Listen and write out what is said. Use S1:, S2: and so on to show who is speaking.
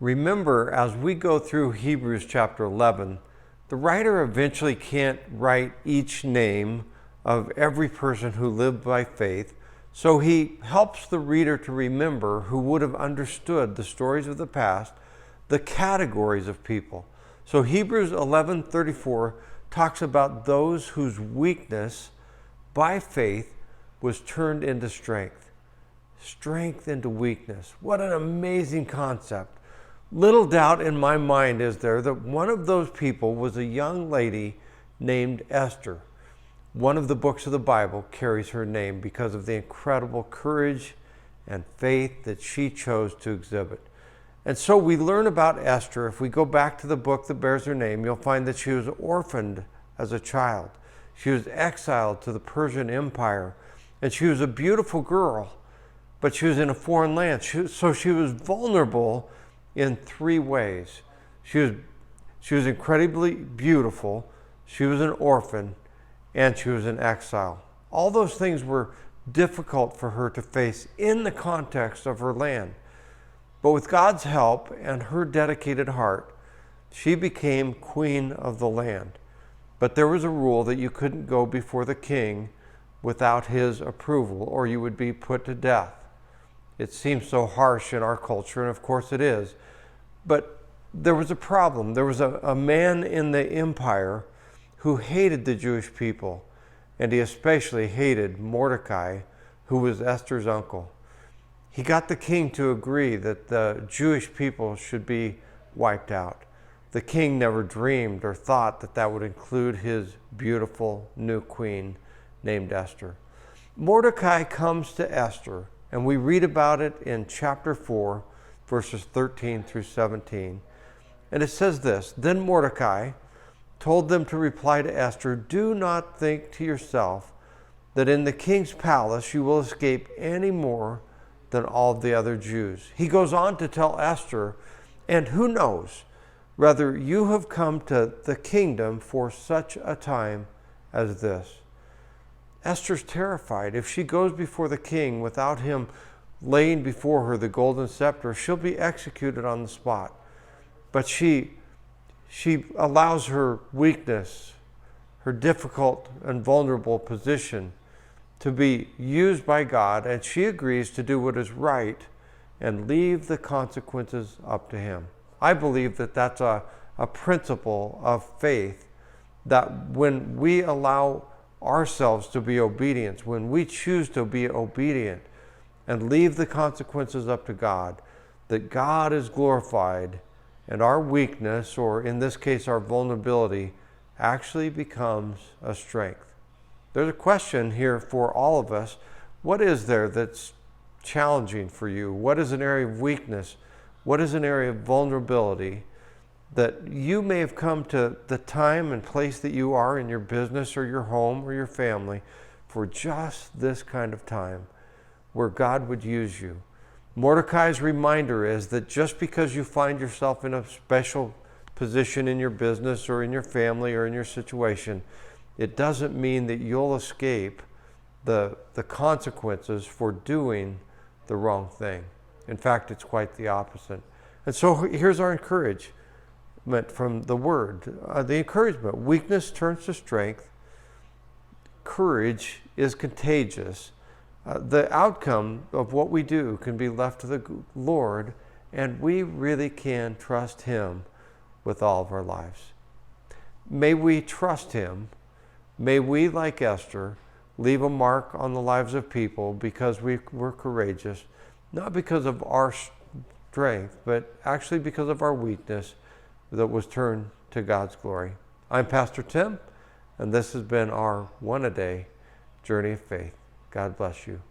S1: Remember, as we go through Hebrews chapter 11, the writer eventually can't write each name of every person who lived by faith, so he helps the reader to remember, who would have understood the stories of the past, the categories of people. So Hebrews 11:34 talks about those whose weakness by faith was turned into strength. Strength into weakness. What an amazing concept. Little doubt in my mind is there that one of those people was a young lady named Esther. One of the books of the Bible carries her name because of the incredible courage and faith that she chose to exhibit. And so we learn about Esther. If we go back to the book that bears her name, you'll find that she was orphaned as a child. She was exiled to the Persian Empire, and she was a beautiful girl, but she was in a foreign land. So she was vulnerable in three ways. She was incredibly beautiful, she was an orphan, and she was in exile. All those things were difficult for her to face in the context of her land. But with God's help and her dedicated heart, she became queen of the land. But there was a rule that you couldn't go before the king without his approval, or you would be put to death. It seems so harsh in our culture, and of course it is. But there was a problem. There was a man in the empire who hated the Jewish people, and he especially hated Mordecai, who was Esther's uncle. He got the king to agree that the Jewish people should be wiped out. The king never dreamed or thought that that would include his beautiful new queen named Esther. Mordecai comes to Esther, and we read about it in chapter 4, verses 13 through 17. And it says this: Then Mordecai told them to reply to Esther, "Do not think to yourself that in the king's palace you will escape any more than all the other Jews." He goes on to tell Esther, "And who knows, rather you have come to the kingdom for such a time as this." Esther's terrified. If she goes before the king without him laying before her the golden scepter, she'll be executed on the spot. But she allows her weakness, her difficult and vulnerable position, to be used by God, and she agrees to do what is right and leave the consequences up to him. I believe that that's a principle of faith, that when we allow ourselves to be obedient, when we choose to be obedient and leave the consequences up to God, that God is glorified and our weakness, or in this case our vulnerability, actually becomes a strength. There's a question here for all of us. What is there that's challenging for you? What is an area of weakness? What is an area of vulnerability that you may have come to the time and place that you are in your business or your home or your family for just this kind of time where God would use you? Mordecai's reminder is that just because you find yourself in a special position in your business or in your family or in your situation, it doesn't mean that you'll escape the consequences for doing the wrong thing. In fact, it's quite the opposite. And so here's our encouragement from the word. The encouragement: weakness turns to strength. Courage is contagious. The outcome of what we do can be left to the Lord, and we really can trust him with all of our lives. May we trust him. May we, like Esther, leave a mark on the lives of people because we were courageous, not because of our strength, but actually because of our weakness that was turned to God's glory. I'm Pastor Tim, and this has been our one-a-day journey of faith. God bless you.